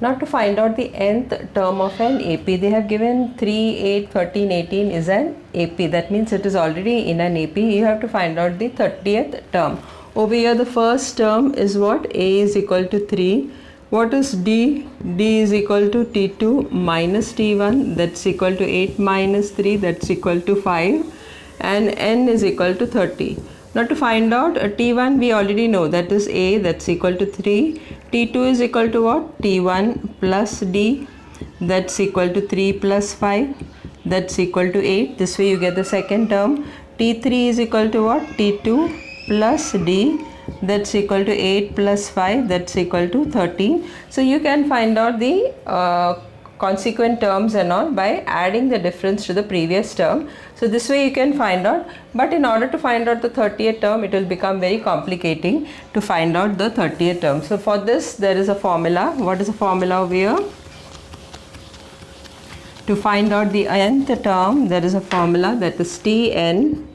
Now to find out the nth term of an AP, they have given 3, 8, 13, 18 is an AP. That means it is already in an AP. You have to find out the 30th term. Over here the first term is what? A is equal to 3. What is D? D is equal to T2 minus T1, that's equal to 8 minus 3, that's equal to 5. And N is equal to 30. Now to find out T1 we already know, that is A, that's equal to 3. T2 is equal to what? T1 plus D, that's equal to 3 plus 5, that's equal to 8. This way you get the second term. T3 is equal to what? T2 plus D, that's equal to 8 plus 5, that's equal to 13. So you can find out the consequent terms and all by adding the difference to the previous term. So this way you can find out, but in order to find out the 30th term, it will become very complicating to find out the 30th term. So for this there is a formula. What is the formula over here? To find out the nth term, there is a formula, that is Tn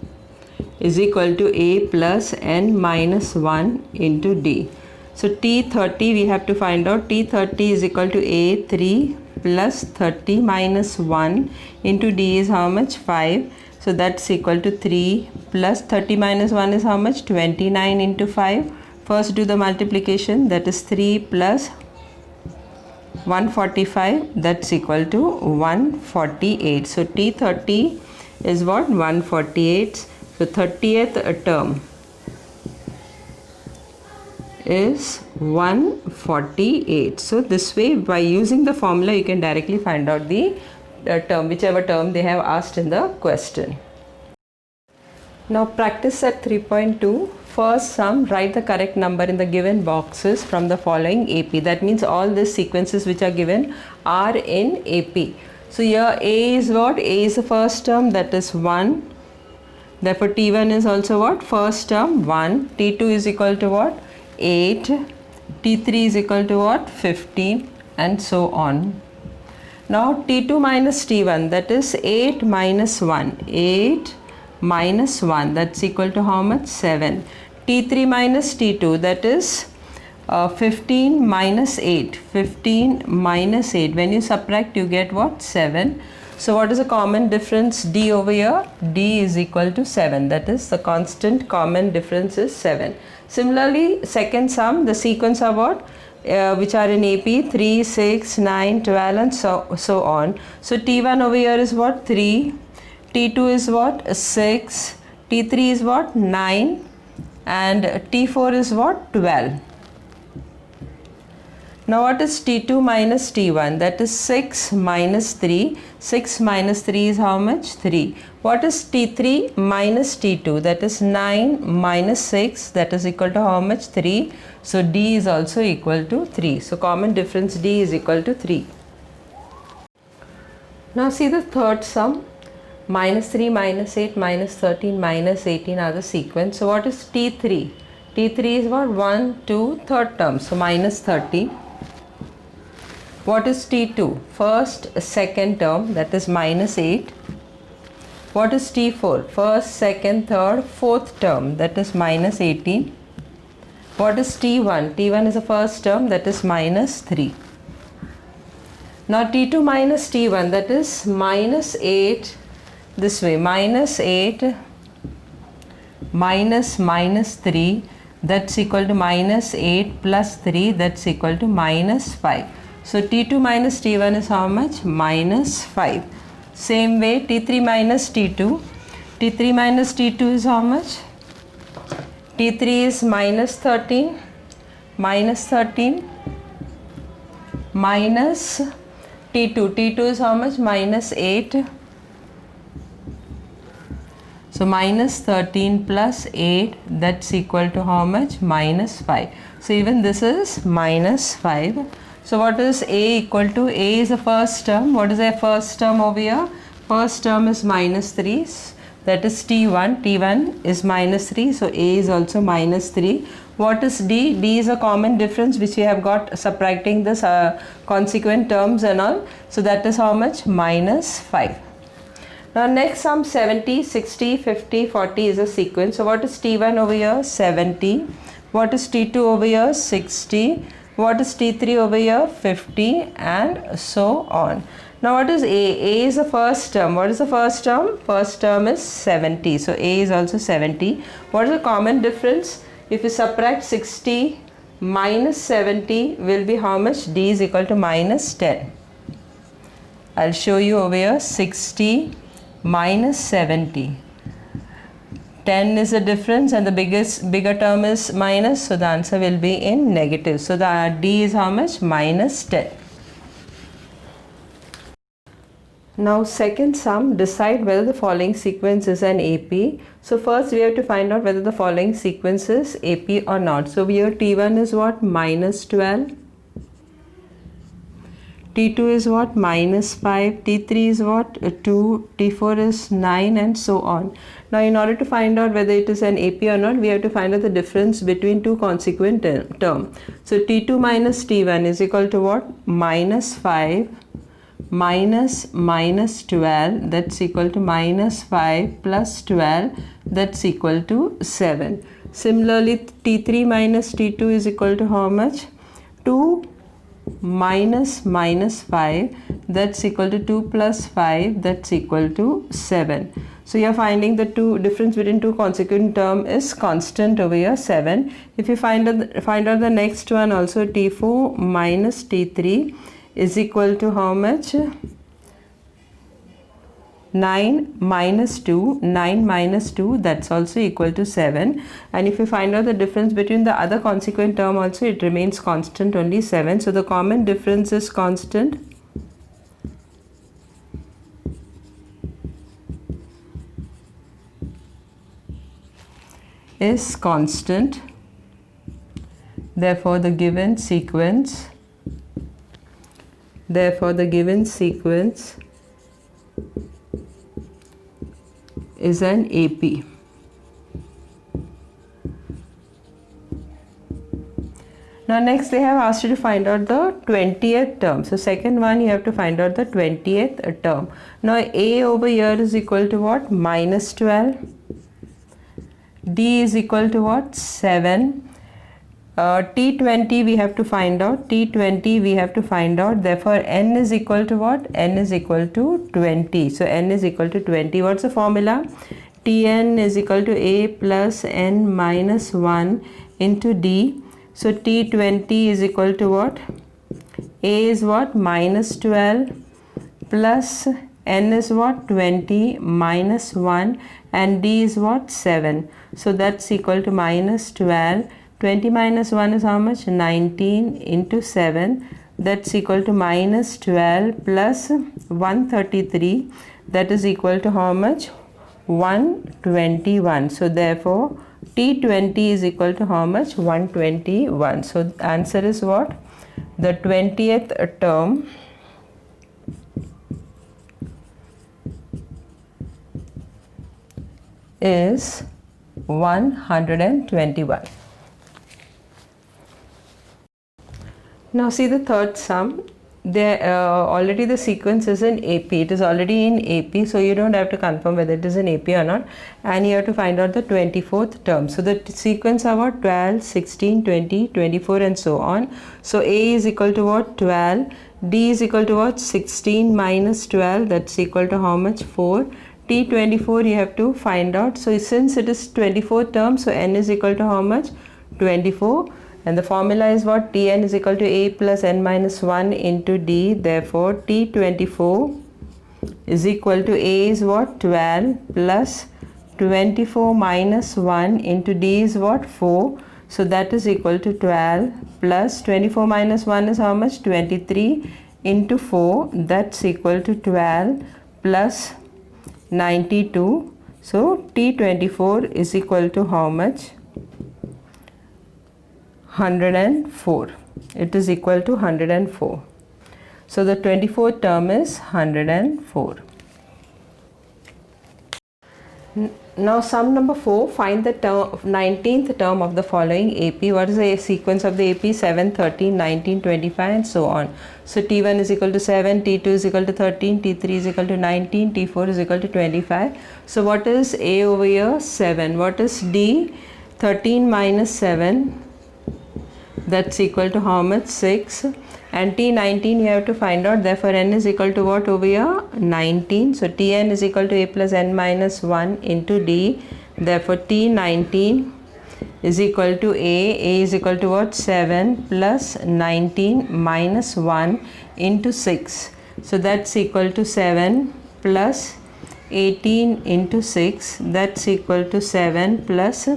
is equal to A plus N minus 1 into D. So T30 we have to find out. T30 is equal to A3 plus 30 minus 1 into D is how much? 5. So that's equal to 3 plus 30 minus 1 is how much? 29 into 5. First do the multiplication, that is 3 plus 145, that's equal to 148. So T30 is what? 148. So 30th term is 148. So this way, by using the formula, you can directly find out the term, whichever term they have asked in the question. Now practice set 3.2. First sum, write the correct number in the given boxes from the following AP. That means all these sequences which are given are in AP. So here A is what? A is the first term, that is 1. Therefore T1 is also what? First term 1. T2 is equal to what? 8. T3 is equal to what? 15, and so on. Now T2 minus T1, that is 8 minus 1. 8 minus 1, that's equal to how much? 7. T3 minus T2, that is 15 minus 8. 15 minus 8. When you subtract, you get what? 7. So what is the common difference? D over here? D is equal to 7. That is, the constant common difference is 7. Similarly, second sum, the sequence are what? Which are in AP, 3, 6, 9, 12 and so on. So T1 over here is what? 3. T2 is what? 6. T3 is what? 9. And T4 is what? 12. Now what is T2 minus T1? That is 6 minus 3. 6 minus 3 is how much? 3. What is T3 minus T2? That is 9 minus 6. That is equal to how much? 3. So D is also equal to 3. So common difference D is equal to 3. Now see the third sum. Minus 3, minus 8, minus 13, minus 18 are the sequence. So what is T3? T3 is what? 1, 2, third term. So minus 30. What is T2? First, second term, that is minus 8. What is T4? First, second, third, fourth term, that is minus 18. What is T1? T1 is the first term, that is minus 3. Now T2 minus T1, that is minus 8. This way, minus 8 minus minus 3, that's equal to minus 8 plus 3, that's equal to minus 5. So T2 minus T1 is how much? Minus 5. Same way T3 minus T2. T3 minus T2 is how much? T3 is minus 13. Minus 13. Minus T2. T2 is how much? Minus 8. So minus 13 plus 8, that's equal to how much? Minus 5. So even this is minus 5. So what is A equal to? A is the first term. What is the first term over here? First term is minus 3. That is T1. T1 is minus 3. So A is also minus 3. What is D? D is a common difference which we have got subtracting this consequent terms and all. So that is how much? Minus 5. Now next sum 70, 60, 50, 40 is a sequence. So what is T1 over here? 70. What is T2 over here? 60. What is T3 over here? 50, and so on. Now what is A? A is the first term. What is the first term? First term is 70. So A is also 70. What is the common difference? If you subtract 60 minus 70 will be how much? D is equal to minus 10. I'll show you over here. 60 minus 70. 10 is the difference and the bigger term is minus, so the answer will be in negative. So the D is how much? Minus 10. Now second sum, decide whether the following sequence is an AP. So first we have to find out whether the following sequence is AP or not. So here T1 is what? Minus 12. T2 is what? Minus 5. T3 is what? 2. T4 is 9, and so on. Now in order to find out whether it is an AP or not, we have to find out the difference between two consequent terms. So T2 minus T1 is equal to what? Minus 5 minus minus 12, that's equal to minus 5 plus 12, that's equal to 7. Similarly, T3 minus T2 is equal to how much? 2 minus minus 5, that's equal to 2 plus 5, that's equal to 7. So you are finding the difference between two consecutive term is constant over here, 7. If you find out the next one also, T4 minus T3 is equal to how much? 9 minus 2, 9 minus 2, that's also equal to 7. And if you find out the difference between the other consequent term also, it remains constant, only 7. So the common difference is constant. Is constant. Therefore the given sequence is an AP. Now next they have asked you to find out the 20th term. So second one you have to find out the 20th term. Now A over here is equal to what? Minus 12. D is equal to what? 7. T20 we have to find out. T20 we have to find out. Therefore N is equal to what? N is equal to 20. So N is equal to 20. What's the formula? Tn is equal to A plus N minus 1 into D. So T20 is equal to what? A is what? Minus 12 plus N is what? 20 minus 1, and D is what? 7. So that's equal to minus 12. 20 minus 1 is how much? 19 into 7. That's equal to minus 12 plus 133. That is equal to how much? 121. So therefore T20 is equal to how much? 121. So the answer is what? The 20th term is 121. Now see the third sum. There already the sequence is in AP. It is already in AP, so you don't have to confirm whether it is in AP or not. And you have to find out the 24th term. So the sequence are what? 12, 16, 20, 24, and so on. So A is equal to what? 12. D is equal to what? 16 minus 12. That's equal to how much? 4. T24 you have to find out. So since it is 24 term, so N is equal to how much? 24. And the formula is what? Tn is equal to A plus N minus 1 into D. Therefore T24 is equal to A is what? 12 plus 24 minus 1 into D is what? 4. So that is equal to 12 plus 24 minus 1 is how much? 23 into 4. That's equal to 12 plus 92. So T24 is equal to how much? 104. It is equal to 104. So the 24th term is 104. Now sum number 4, find the 19th term of the following AP. What is the sequence of the AP? 7, 13, 19, 25 and so on. So T1 is equal to 7, T2 is equal to 13, T3 is equal to 19, T4 is equal to 25. So what is A over here? 7. What is D? 13 minus 7, that's equal to how much? 6. And T19 you have to find out, therefore n is equal to what over here? 19. So Tn is equal to a plus n minus 1 into d, therefore T19 is equal to a is equal to what? 7 plus 19 minus 1 into 6. So that's equal to 7 plus 18 into 6, that's equal to 7 plus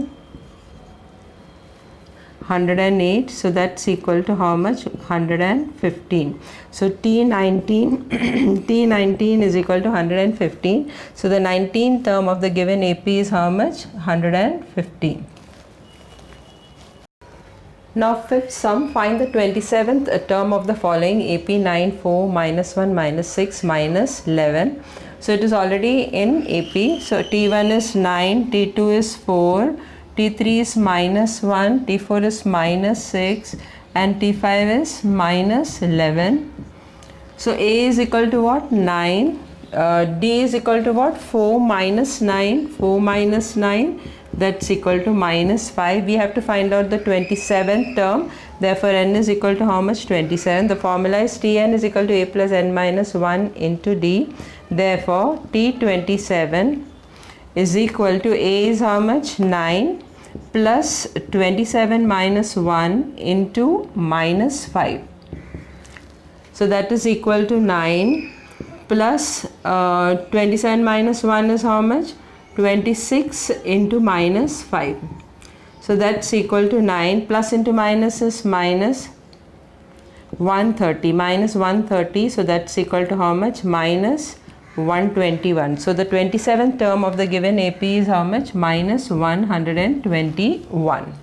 108, so that's equal to how much? 115. So T19 T19 is equal to 115. So the 19th term of the given AP is how much? 115. Now fifth sum, find the 27th term of the following AP 9, 4, minus 1, minus 6, minus 11. So it is already in AP. So T1 is 9, T2 is 4, T3 is minus 1, T4 is minus 6 and T5 is minus 11. So A is equal to what? 9. D is equal to what? 4 minus 9. 4 minus 9, that's equal to minus 5. We have to find out the 27th term. Therefore n is equal to how much? 27. The formula is Tn is equal to a plus n minus 1 into d. Therefore T27 is equal to a is how much? 9 plus 27 minus 1 into minus 5. So that is equal to 9 plus 27 minus 1 is how much? 26 into minus 5. So that's equal to 9 plus into minus is minus 130. Minus 130, so that's equal to how much? Minus 121. So the 27th term of the given AP is how much? Minus 121.